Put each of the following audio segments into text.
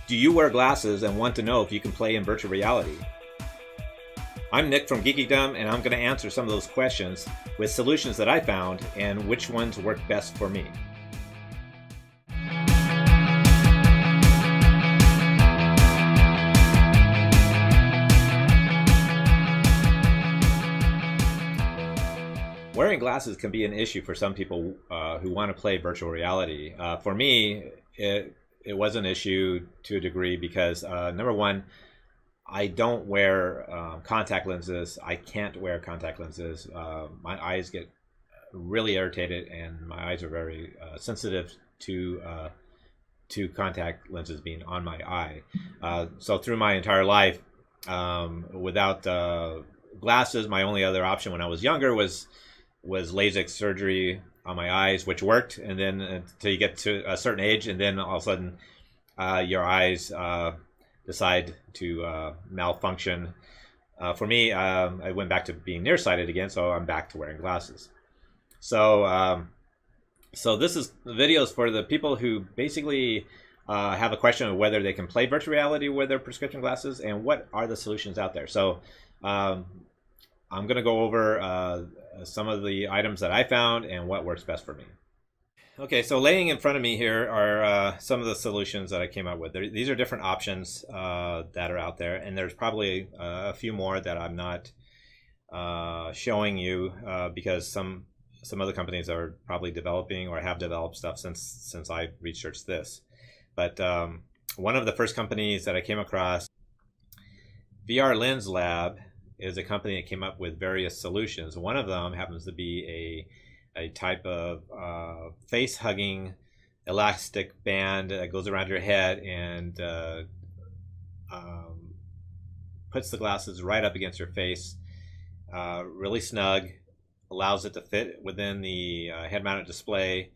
Do you wear glasses and want to know if you can play in virtual reality? I'm Nick from Geekydom, and I'm going to answer some of those questions with solutions that I found and which ones work best for me. Wearing glasses can be an issue for some people who want to play virtual reality. For me, it was an issue to a degree because number one, I don't wear contact lenses. I can't wear contact lenses. My eyes get really irritated, and my eyes are very sensitive to contact lenses being on my eye. So through my entire life, without glasses, my only other option when I was younger was LASIK surgery on my eyes, which worked, and then until you get to a certain age, and then all of a sudden your eyes decide to malfunction. For me, I went back to being nearsighted again, so I'm back to wearing glasses. So this is videos for the people who basically have a question of whether they can play virtual reality with their prescription glasses and what are the solutions out there. So I'm going to go over some of the items that I found and what works best for me. Okay, so laying in front of me here are some of the solutions that I came up with. These are different options that are out there, and there's probably a few more that I'm not showing you because some other companies are probably developing or have developed stuff since I researched this. But one of the first companies that I came across, VR Lens Lab, is a company that came up with various solutions. One of them happens to be a type of face-hugging elastic band that goes around your head and puts the glasses right up against your face, really snug, allows it to fit within the head-mounted display,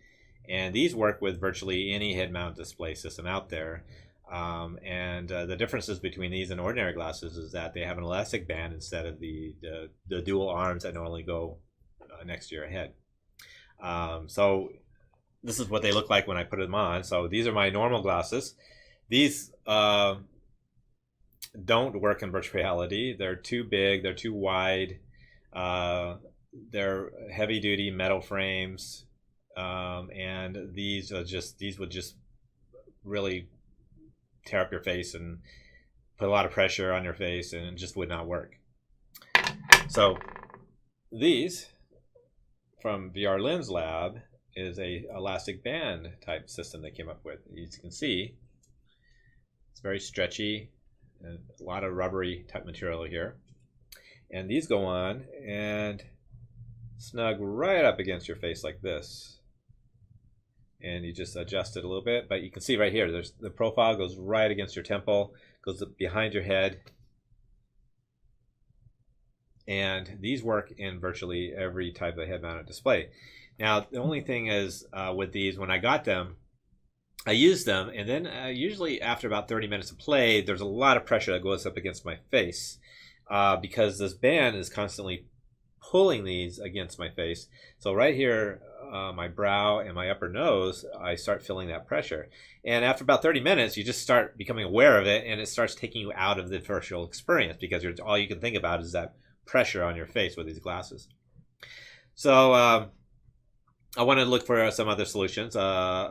and these work with virtually any head-mounted display system out there. The differences between these and ordinary glasses is that they have an elastic band instead of the dual arms that normally go next to your head. So this is what they look like when I put them on. So these are my normal glasses. These don't work in virtual reality. They're too big. They're too wide. They're heavy-duty metal frames, and these would just really tear up your face and put a lot of pressure on your face, and it just would not work. So these from VR Lens Lab is a elastic band type system they came up with. As you can see, it's very stretchy and a lot of rubbery type material here. And these go on and snug right up against your face like this. And you just adjust it a little bit, but you can see right here, there's the profile goes right against your temple, goes behind your head. And these work in virtually every type of head-mounted display. Now, the only thing is with these, when I got them, I used them, and then usually after about 30 minutes of play, there's a lot of pressure that goes up against my face because this band is constantly pulling these against my face. So right here, my brow and my upper nose, I start feeling that pressure. And after about 30 minutes, you just start becoming aware of it, and it starts taking you out of the virtual experience because all you can think about is that pressure on your face with these glasses. So I wanted to look for some other solutions. So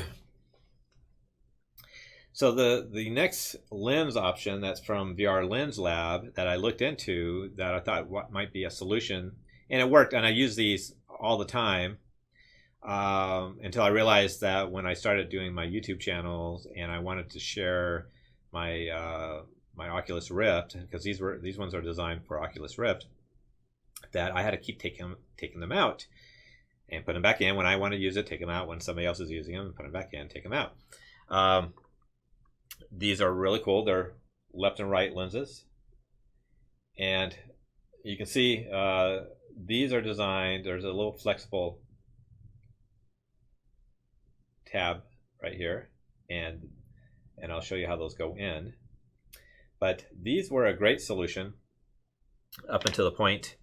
the next lens option that's from VR Lens Lab that I looked into that I thought what might be a solution, and it worked, and I use these all the time until I realized that when I started doing my YouTube channels and I wanted to share my my Oculus Rift, because these ones are designed for Oculus Rift, that I had to keep taking them out and put them back in when I want to use it, take them out when somebody else is using them, and put them back in, take them out. These are really cool. They're left and right lenses, and you can see these are designed. There's a little flexible tab right here, and I'll show you how those go in. But these were a great solution up until the point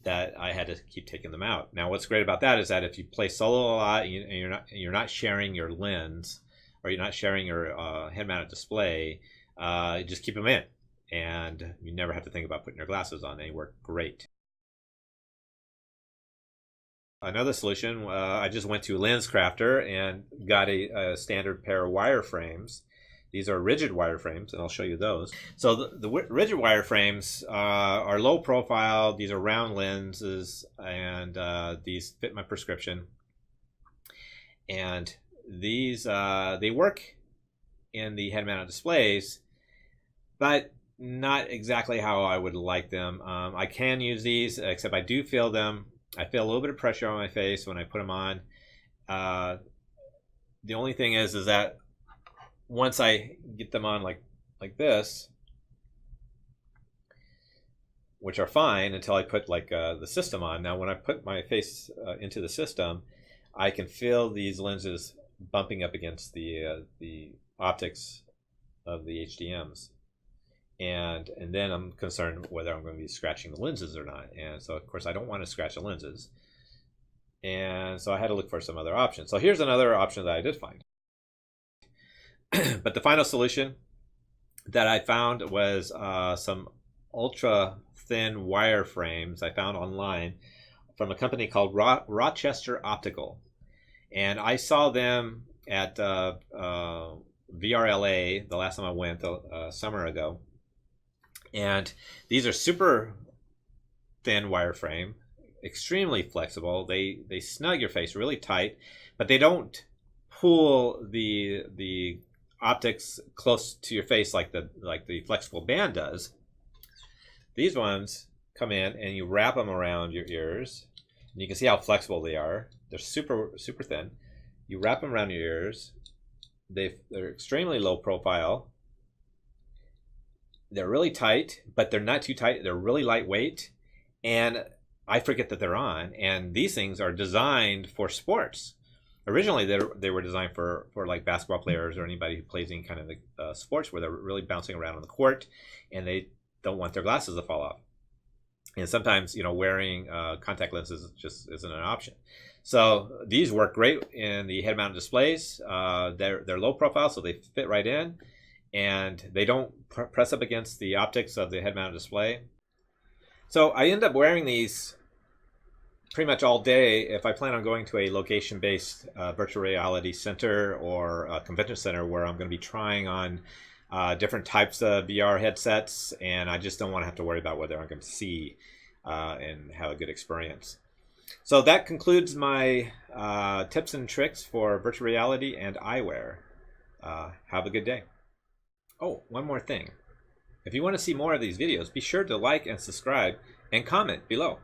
that I had to keep taking them out. Now, what's great about that is that if you play solo a lot and you're not sharing your lens or you're not sharing your head-mounted display, just keep them in, and you never have to think about putting your glasses on. They work great. Another solution, I just went to LensCrafter and got a standard pair of wireframes. These are rigid wireframes, and I'll show you those. So the rigid wireframes are low profile. These are round lenses, and these fit my prescription. And these they work in the head-mounted displays, but not exactly how I would like them. I can use these, except I do feel them. I feel a little bit of pressure on my face when I put them on. The only thing is that once I get them on like this, which are fine until I put like the system on. Now when I put my face into the system, I can feel these lenses bumping up against the optics of the HDMs. And then I'm concerned whether I'm going to be scratching the lenses or not. And so, of course, I don't want to scratch the lenses. And so I had to look for some other options. So here's another option that I did find. But the final solution that I found was some ultra thin wireframes I found online from a company called Rochester Optical. And I saw them at VRLA the last time I went, summer ago. And these are super thin wireframe, extremely flexible. They snug your face really tight, but they don't pull the optics close to your face like the flexible band does. These ones come in and you wrap them around your ears, and you can see how flexible they are. They're super thin. You wrap them around your ears. They're extremely low profile. They're really tight, but they're not too tight. They're really lightweight, and I forget that they're on. And these things are designed for sports. Originally, they were designed for like basketball players or anybody who plays any kind of sports where they're really bouncing around on the court, and they don't want their glasses to fall off. And sometimes, wearing contact lenses just isn't an option. So these work great in the head-mounted displays. They're low profile, so they fit right in, and they don't press up against the optics of the head-mounted display. So I end up wearing these pretty much all day if I plan on going to a location-based virtual reality center or a convention center where I'm going to be trying on different types of VR headsets, and I just don't want to have to worry about whether I'm going to see and have a good experience. So that concludes my tips and tricks for virtual reality and eyewear. Have a good day. Oh, one more thing. If you want to see more of these videos, be sure to like and subscribe and comment below.